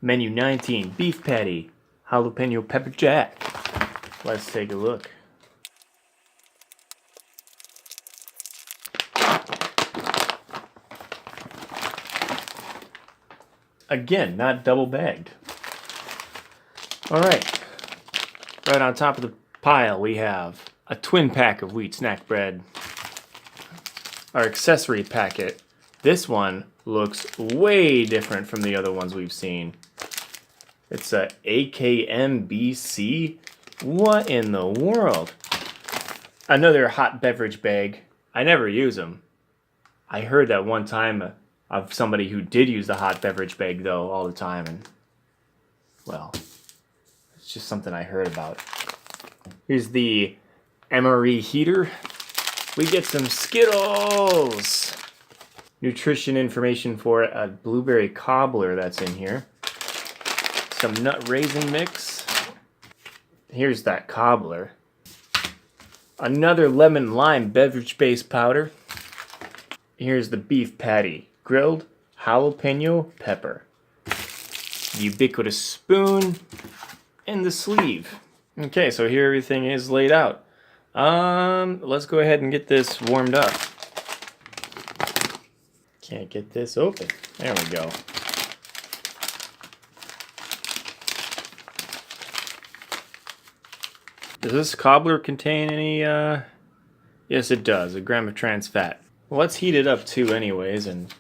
Menu 19, beef patty, jalapeno pepper jack. Let's take a look. Again, not double bagged. Alright, right on top of the pile we have a twin pack of wheat snack bread. Our accessory packet. This one looks way different from the other ones we've seen. It's a AKMBC? What in the world? Another hot beverage bag. I never use them. I heard that one time of somebody who did use the hot beverage bag though all the time, and well, it's just something I heard about. Here's the MRE heater. We get some Skittles! Nutrition information for a blueberry cobbler that's in here. Some nut raisin mix. Here's that cobbler. Another lemon lime beverage base powder. Here's the beef patty. Grilled jalapeno pepper. Ubiquitous spoon. And the sleeve. Okay, so here everything is laid out. Let's go ahead and get this warmed up. Can't get this open. There we go. Does this cobbler contain any, Yes, it does. A gram of trans fat. Well, let's heat it up too anyways and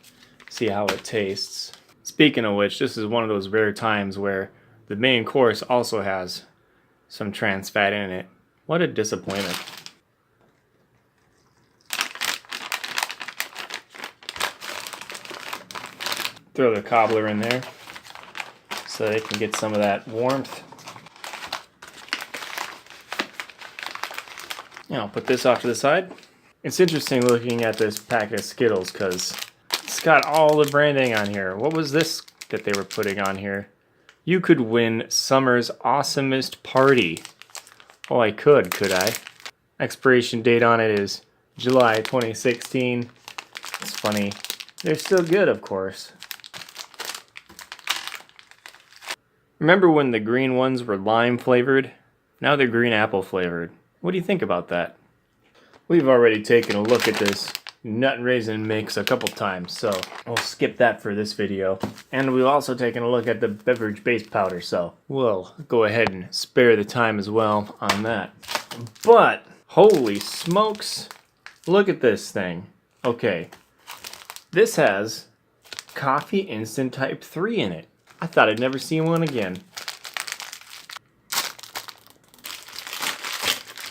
see how it tastes. Speaking of which, this is one of those rare times where the main course also has some trans fat in it. What a disappointment. Throw the cobbler in there so they can get some of that warmth. Yeah, I'll put this off to the side. It's interesting looking at this packet of Skittles because it's got all the branding on here. What was this that they were putting on here? You could win summer's awesomest party. Oh, I could I? Expiration date on it is July 2016. It's funny. They're still good, of course. Remember when the green ones were lime flavored? Now they're green apple flavored. What do you think about that? We've already taken a look at this nut raisin mix a couple times, so we'll skip that for this video. And we've also taken a look at the beverage base powder, so we'll go ahead and spare the time as well on that. But, holy smokes, look at this thing. Okay, this has Coffee Instant Type 3 in it. I thought I'd never see one again.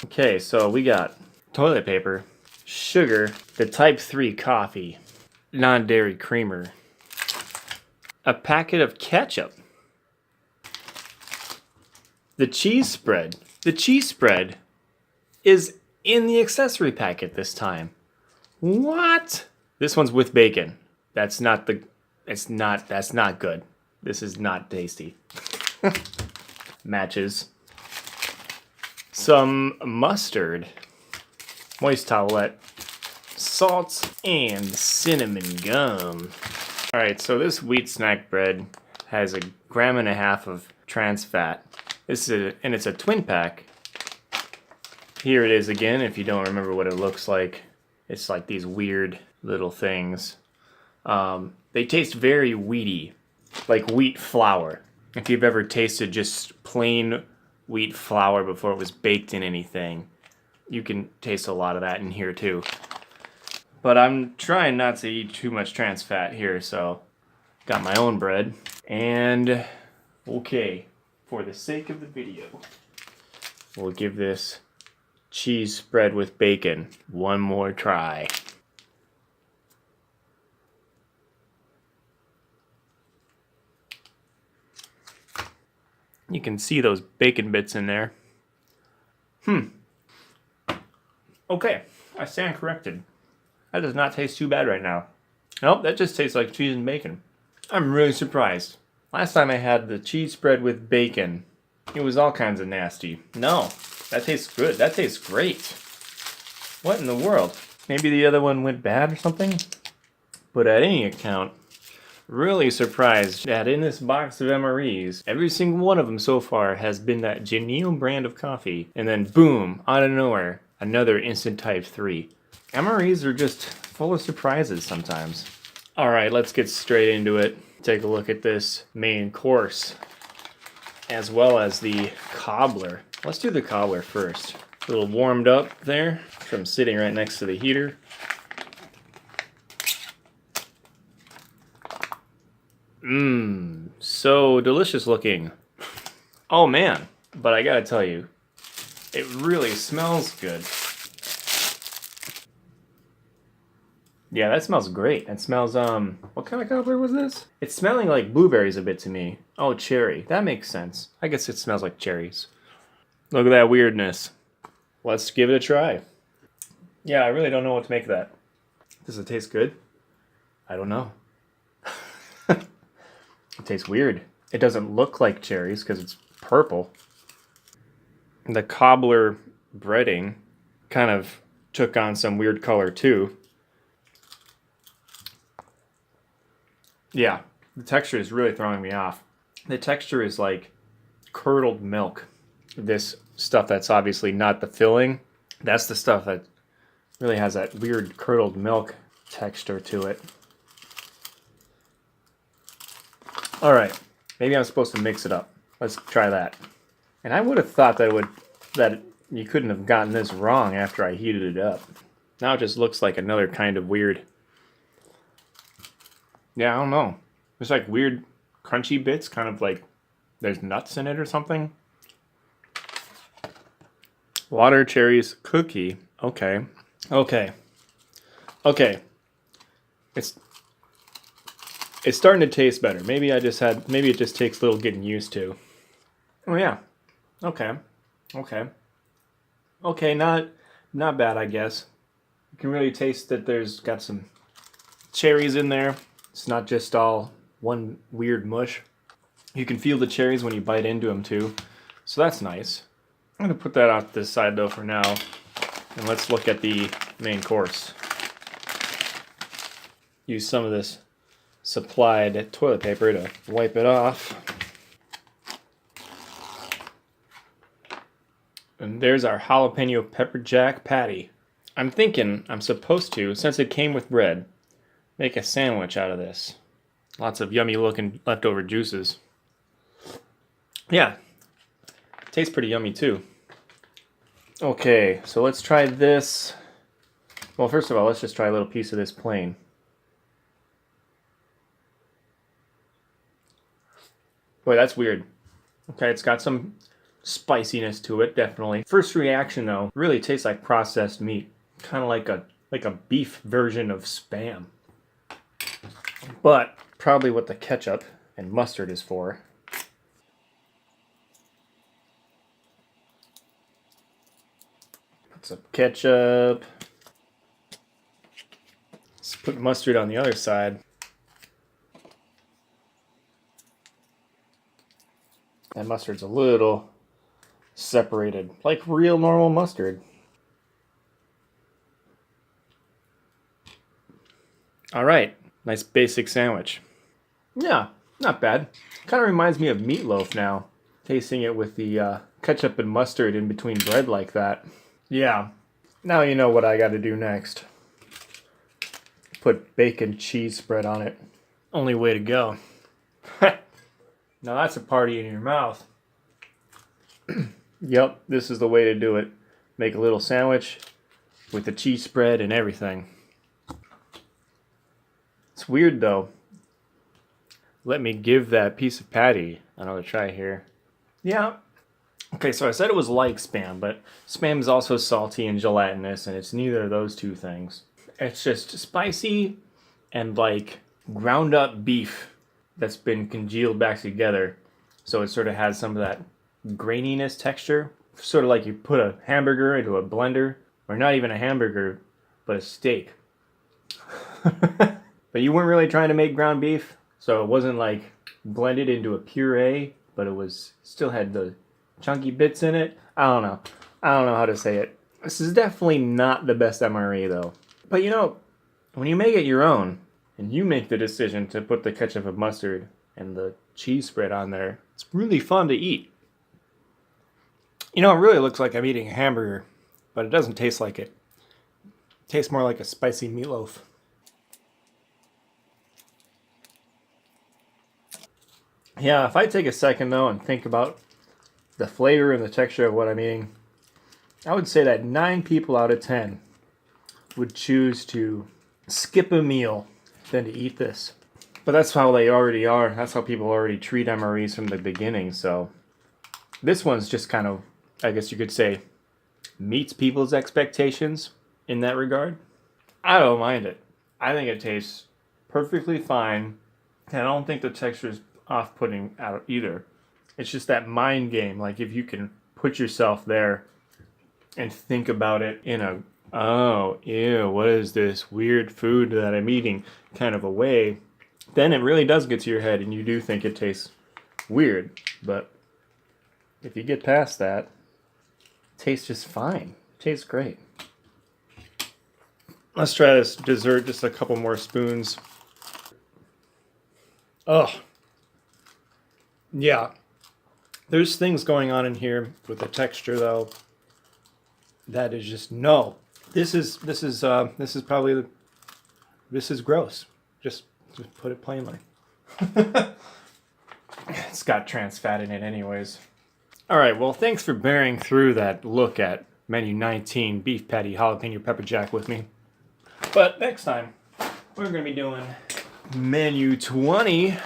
Okay, so we got toilet paper, sugar, the Type 3 coffee, non-dairy creamer, a packet of ketchup, the cheese spread. The cheese spread is in the accessory packet this time. What? This one's with bacon. That's not good. This is not tasty. Matches. Some mustard, moist towelette, salt, and cinnamon gum. Alright, so this wheat snack bread has 1.5 grams of trans fat. And it's a twin pack. Here it is again, if you don't remember what it looks like. It's like these weird little things. They taste very wheaty, like wheat flour. If you've ever tasted just plain wheat flour before it was baked in anything, you can taste a lot of that in here too. But I'm trying not to eat too much trans fat here, so got my own bread. And okay, for the sake of the video, we'll give this cheese spread with bacon one more try. You can see those bacon bits in there. Okay, I stand corrected. That does not taste too bad right now. Nope, that just tastes like cheese and bacon. I'm really surprised. Last time I had the cheese spread with bacon, it was all kinds of nasty. No, that tastes good. That tastes great. What in the world? Maybe the other one went bad or something? But at any account, really surprised that in this box of MREs, every single one of them so far has been that Genio brand of coffee. And then boom, out of nowhere, another Instant Type 3. MREs are just full of surprises sometimes. All right, let's get straight into it. Take a look at this main course, as well as the cobbler. Let's do the cobbler first. A little warmed up there from sitting right next to the heater. Mmm, so delicious looking. Oh man, but I gotta tell you, it really smells good. Yeah, that smells great. It smells, what kind of cobbler was this? It's smelling like blueberries a bit to me. Oh, cherry. That makes sense. I guess it smells like cherries. Look at that weirdness. Let's give it a try. Yeah, I really don't know what to make of that. Does it taste good? I don't know. It tastes weird. It doesn't look like cherries because it's purple. The cobbler breading kind of took on some weird color too. Yeah, the texture is really throwing me off. The texture is like curdled milk. This stuff that's obviously not the filling, that's the stuff that really has that weird curdled milk texture to it. All right, maybe I'm supposed to mix it up. Let's try that. And I would have thought that you couldn't have gotten this wrong after I heated it up. Now it just looks like another kind of weird. Yeah, I don't know. There's like weird crunchy bits, kind of like there's nuts in it or something. Water, cherries, cookie. Okay. It's starting to taste better. Maybe it just takes a little getting used to. Oh yeah. Okay, not bad, I guess. You can really taste that there's got some cherries in there. It's not just all one weird mush. You can feel the cherries when you bite into them too. So that's nice. I'm gonna put that off this side though for now. And let's look at the main course. Use some of this supplied toilet paper to wipe it off. And there's our jalapeno pepper jack patty. I'm thinking I'm supposed to, since it came with bread, make a sandwich out of this. Lots of yummy looking leftover juices. Yeah, tastes pretty yummy too. Okay, so let's try this. Well, first of all, let's just try a little piece of this plain. Boy, that's weird. Okay, it's got some spiciness to it, definitely. First reaction though, really tastes like processed meat. Kind of like a beef version of Spam. But probably what the ketchup and mustard is for. Put some ketchup. Let's put mustard on the other side. That mustard's a little separated, like real normal mustard. All right, nice basic sandwich. Yeah, not bad. Kind of reminds me of meatloaf now, tasting it with the ketchup and mustard in between bread like that. Yeah, now you know what I got to do next. Put bacon cheese spread on it. Only way to go. Now that's a party in your mouth. Yep, this is the way to do it. Make a little sandwich with the cheese spread and everything. It's weird though. Let me give that piece of patty another try here. Yeah. Okay, so I said it was like Spam, but Spam is also salty and gelatinous, and it's neither of those two things. It's just spicy and like ground up beef that's been congealed back together. So it sort of has some of that graininess texture. Sort of like you put a hamburger into a blender, or not even a hamburger, but a steak. But you weren't really trying to make ground beef, so it wasn't like blended into a puree, but it was still had the chunky bits in it. I don't know how to say it. This is definitely not the best MRE though. But you know, when you make it your own, and you make the decision to put the ketchup and mustard and the cheese spread on there. It's really fun to eat. You know, it really looks like I'm eating a hamburger, but it doesn't taste like it. It tastes more like a spicy meatloaf. Yeah, if I take a second though and think about the flavor and the texture of what I'm eating, I would say that 9 people out of 10 would choose to skip a meal than to eat this. But that's how they already are. That's how people already treat MREs from the beginning. So this one's just kind of, I guess you could say, meets people's expectations in that regard. I don't mind it. I think it tastes perfectly fine. And I don't think the texture is off-putting out either. It's just that mind game. Like if you can put yourself there and think about it in a, oh, ew, what is this weird food that I'm eating kind of a way, then it really does get to your head and you do think it tastes weird. But if you get past that, it tastes just fine. It tastes great. Let's try this dessert, just a couple more spoons. Oh, yeah. There's things going on in here with the texture though that is just no. This is probably this is gross. Just put it plainly. It's got trans fat in it anyways. All right, well, thanks for bearing through that look at menu 19 beef patty jalapeno pepper jack with me. But next time we're going to be doing menu 20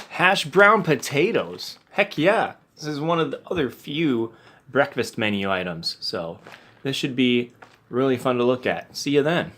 hash brown potatoes. Heck yeah. This is one of the other few breakfast menu items. So this should be really fun to look at. See you then.